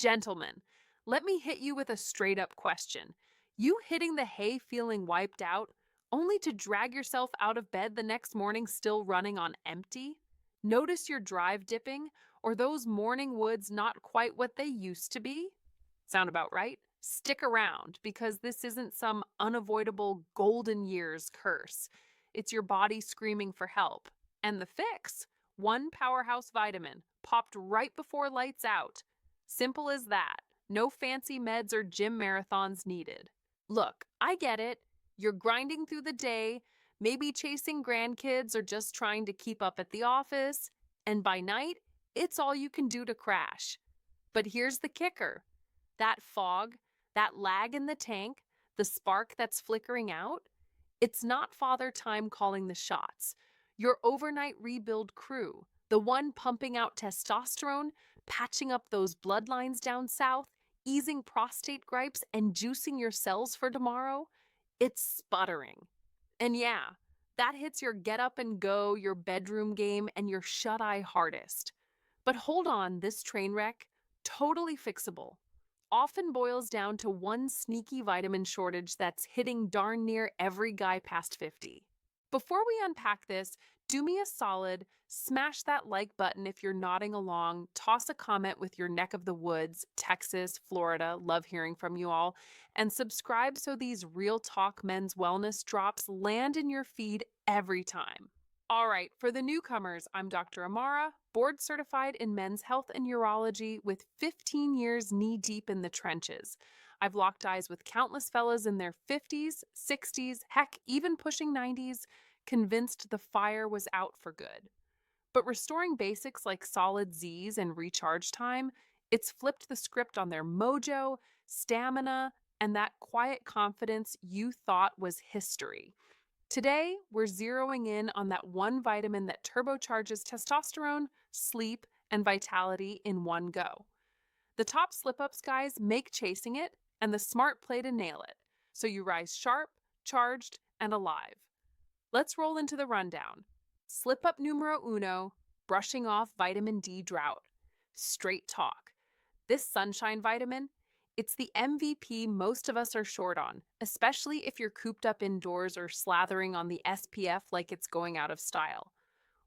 Gentlemen, let me hit you with a straight up question. You hitting the hay feeling wiped out, only to drag yourself out of bed the next morning still running on empty? Notice your drive dipping, or those morning woods not quite what they used to be? Sound about right? Stick around because this isn't some unavoidable golden years curse. It's your body screaming for help. And the fix? One powerhouse vitamin, popped right before lights out. Simple as that. No fancy meds or gym marathons needed. Look, I get it. You're grinding through the day, maybe chasing grandkids or just trying to keep up at the office. And by night, it's all you can do to crash. But here's the kicker: that fog, that lag in the tank, the spark that's flickering out, it's not Father Time calling the shots. Your overnight rebuild crew, the one pumping out testosterone, patching up those bloodlines down south, easing prostate gripes, and juicing your cells for tomorrow, it's sputtering. And yeah, that hits your get up and go, your bedroom game, and your shut eye hardest. But hold on, this train wreck, totally fixable, often boils down to one sneaky vitamin shortage that's hitting darn near every guy past 50. Before we unpack this, do me a solid, smash that like button if you're nodding along, toss a comment with your neck of the woods, Texas, Florida, love hearing from you all, and subscribe so these real talk men's wellness drops land in your feed every time. All right, for the newcomers, I'm Dr. Amara, board certified in men's health and urology with 15 years knee deep in the trenches. I've locked eyes with countless fellas in their 50s, 60s, heck, even pushing 90s, convinced the fire was out for good. But restoring basics like solid Z's and recharge time, it's flipped the script on their mojo, stamina, and that quiet confidence you thought was history. Today, we're zeroing in on that one vitamin that turbocharges testosterone, sleep, and vitality in one go. The top slip ups guys make chasing it, and the smart play to nail it, so you rise sharp, charged, and alive. Let's roll into the rundown. Slip up numero uno: brushing off vitamin D drought. Straight talk. This sunshine vitamin, it's the MVP most of us are short on, especially if you're cooped up indoors or slathering on the SPF like it's going out of style.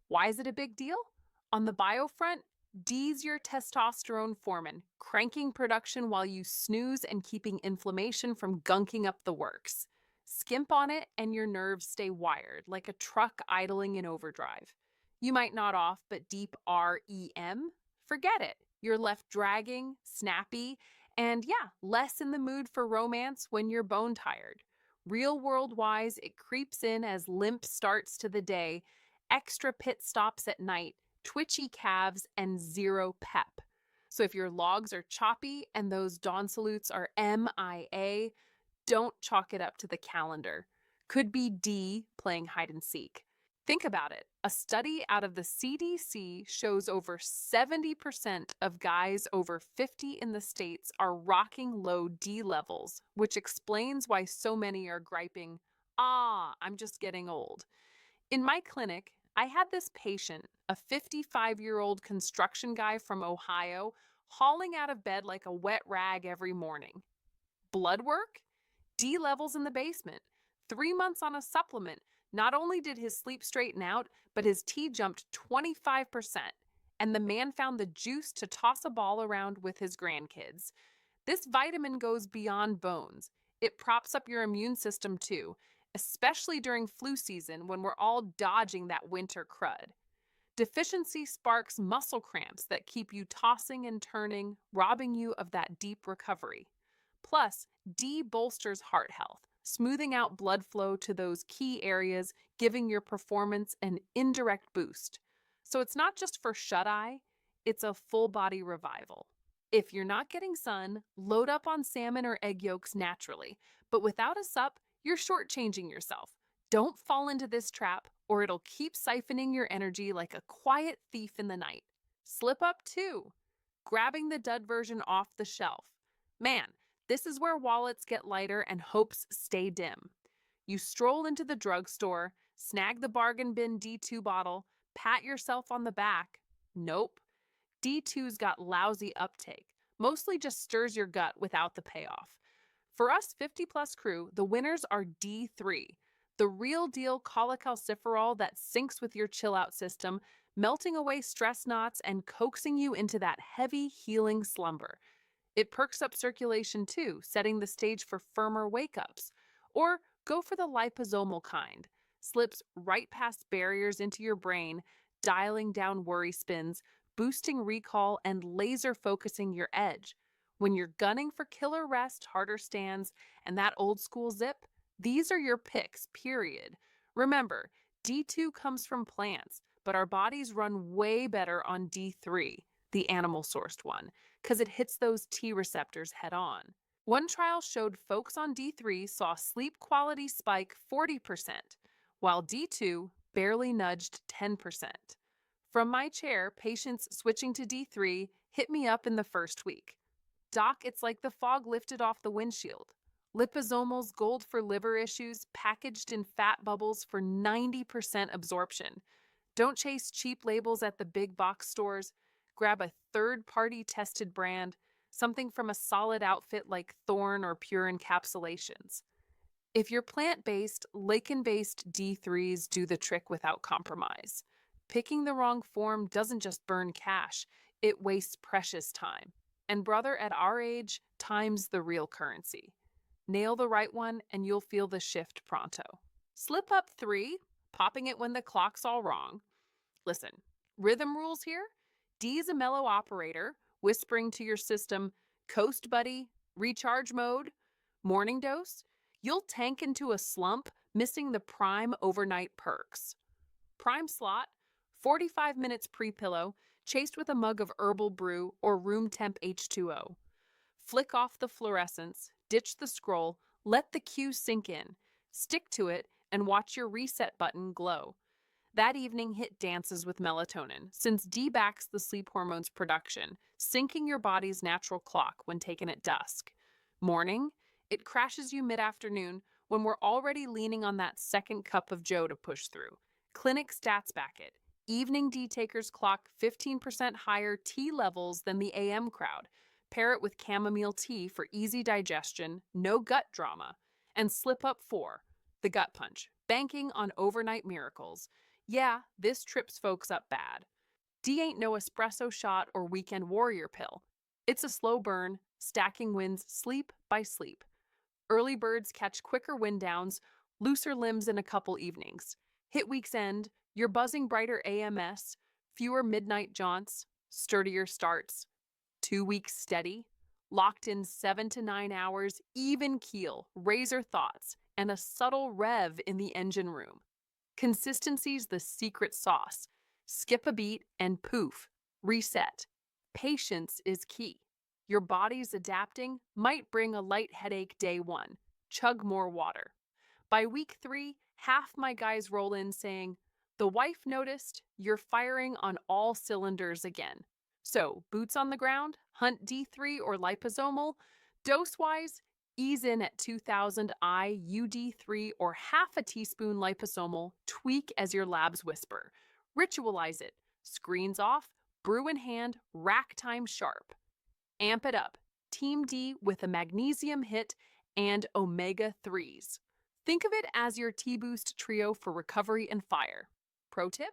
Why is it a big deal? On the bio front, D's your testosterone foreman, cranking production while you snooze and keeping inflammation from gunking up the works. Skimp on it and your nerves stay wired, like a truck idling in overdrive. You might nod off, but deep REM? Forget it. You're left dragging, snappy, and yeah, less in the mood for romance when you're bone tired. Real world wise, it creeps in as limp starts to the day, extra pit stops at night, twitchy calves, and zero pep. So if your logs are choppy and those dawn salutes are MIA, don't chalk it up to the calendar. Could be D playing hide and seek. Think about it. A study out of the CDC shows over 70% of guys over 50 in the States are rocking low D levels, which explains why so many are griping, I'm just getting old. In my clinic, I had this patient, a 55-year-old construction guy from Ohio, hauling out of bed like a wet rag every morning. Blood work? D levels in the basement. 3 months on a supplement. Not only did his sleep straighten out, but his T jumped 25%. And the man found the juice to toss a ball around with his grandkids. This vitamin goes beyond bones. It props up your immune system too, especially during flu season when we're all dodging that winter crud. Deficiency sparks muscle cramps that keep you tossing and turning, robbing you of that deep recovery. Plus, D bolsters heart health, smoothing out blood flow to those key areas, giving your performance an indirect boost. So it's not just for shut-eye, it's a full-body revival. If you're not getting sun, load up on salmon or egg yolks naturally, but without a sup, you're shortchanging yourself. Don't fall into this trap, or it'll keep siphoning your energy like a quiet thief in the night. Slip up too, grabbing the dud version off the shelf. Man, this is where wallets get lighter and hopes stay dim. You stroll into the drugstore, snag the bargain bin D2 bottle, pat yourself on the back. Nope. D2's got lousy uptake. mostly just stirs your gut without the payoff. For us 50 plus crew, the winners are D3, the real deal cholecalciferol that syncs with your chill out system, melting away stress knots and coaxing you into that heavy, healing slumber. It perks up circulation too, setting the stage for firmer wake ups. Or go for the liposomal kind. Slips right past barriers into your brain, dialing down worry spins, boosting recall, and laser focusing your edge. When you're gunning for killer rest, harder stands, and that old school zip, these are your picks, period. Remember, D2 comes from plants, but our bodies run way better on D3, the animal sourced one, because it hits those T receptors head on. One trial showed folks on D3 saw sleep quality spike 40%, while D2 barely nudged 10%. From my chair, patients switching to D3 hit me up in the first week. Doc, it's like the fog lifted off the windshield. Liposomal's gold for liver issues, packaged in fat bubbles for 90% absorption. Don't chase cheap labels at the big box stores. Grab a third-party tested brand, something from a solid outfit like Thorne or Pure Encapsulations. If you're plant-based, lichen-based D3s do the trick without compromise. Picking the wrong form doesn't just burn cash, it wastes precious time. And brother, at our age, time's the real currency. Nail the right one and you'll feel the shift pronto. Slip up 3, popping it when the clock's all wrong. Listen, rhythm rules here. D's a mellow operator, whispering to your system, coast buddy, recharge mode, morning dose. You'll tank into a slump, missing the prime overnight perks. Prime slot, 45 minutes pre-pillow, chased with a mug of herbal brew or room temp H2O. Flick off the fluorescence, ditch the scroll, let the cue sink in. Stick to it and watch your reset button glow. That evening, hit dances with melatonin, since D backs the sleep hormone's production, syncing your body's natural clock when taken at dusk. Morning, it crashes you mid-afternoon when we're already leaning on that second cup of joe to push through. Clinic stats back it. Evening D takers clock 15% higher T levels than the AM crowd. Pair it with chamomile tea for easy digestion, no gut drama. And slip up 4, the gut punch, banking on overnight miracles. Yeah, this trips folks up bad. D ain't no espresso shot or weekend warrior pill. It's a slow burn, stacking wins sleep by sleep. Early birds catch quicker wind downs, looser limbs in a couple evenings. Hit week's end, you're buzzing brighter AMS, fewer midnight jaunts, sturdier starts. 2 weeks steady, locked in 7 to 9 hours, even keel, razor thoughts, and a subtle rev in the engine room. Consistency's the secret sauce. Skip a beat and poof, reset. Patience is key. Your body's adapting, might bring a light headache day 1. Chug more water. By week 3, half my guys roll in saying, the wife noticed, you're firing on all cylinders again. So, boots on the ground, hunt D3 or liposomal. Dose-wise, ease in at 2000 IUD3 or half a teaspoon liposomal, tweak as your labs whisper. Ritualize it. Screens off, brew in hand, rack time sharp. Amp it up. Team D with a magnesium hit and omega-3s. Think of it as your T-Boost trio for recovery and fire. Pro tip?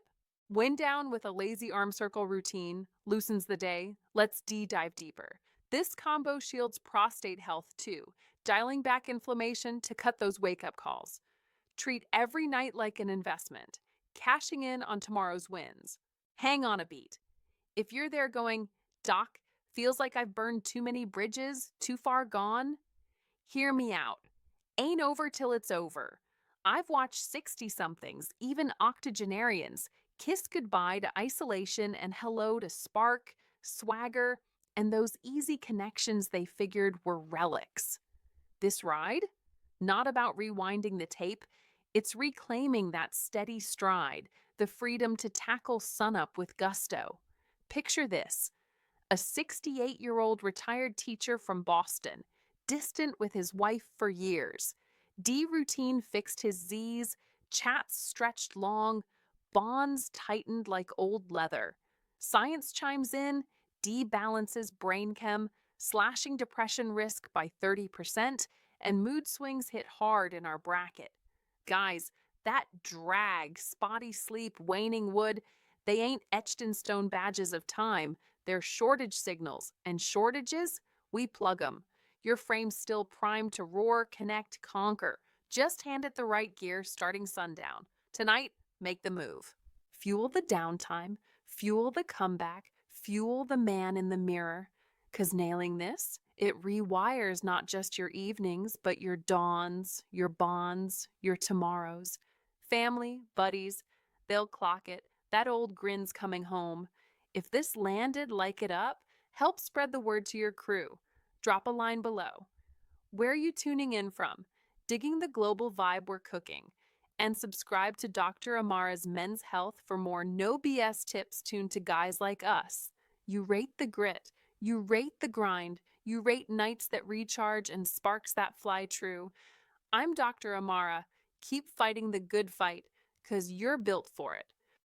Wind down with a lazy arm circle routine, loosens the day, lets D dive deeper. This combo shields prostate health too, dialing back inflammation to cut those wake-up calls. Treat every night like an investment, cashing in on tomorrow's wins. Hang on a beat. If you're there going, Doc, feels like I've burned too many bridges, too far gone, hear me out. Ain't over till it's over. I've watched 60-somethings, even octogenarians, kiss goodbye to isolation and hello to spark, swagger, and those easy connections they figured were relics. This ride? Not about rewinding the tape, it's reclaiming that steady stride, the freedom to tackle sunup with gusto. Picture this: a 68-year-old retired teacher from Boston, distant with his wife for years. D routine fixed his Z's, chats stretched long, bonds tightened like old leather. Science chimes in, D balances brain chem, slashing depression risk by 30%, and mood swings hit hard in our bracket. Guys, that drag, spotty sleep, waning wood, they ain't etched in stone badges of time. They're shortage signals, and shortages, we plug 'em. Your frame's still primed to roar, connect, conquer. Just hand it the right gear starting sundown. Tonight, make the move. Fuel the downtime, fuel the comeback, fuel the man in the mirror. 'Cause nailing this, it rewires not just your evenings, but your dawns, your bonds, your tomorrows. Family, buddies, they'll clock it. That old grin's coming home. If this landed, like it up, help spread the word to your crew. Drop a line below. Where are you tuning in from? Digging the global vibe we're cooking. And subscribe to Dr. Amara's Men's Health for more no BS tips tuned to guys like us. You rate the grit. You rate the grind. You rate nights that recharge and sparks that fly true. I'm Dr. Amara. Keep fighting the good fight, 'cause you're built for it.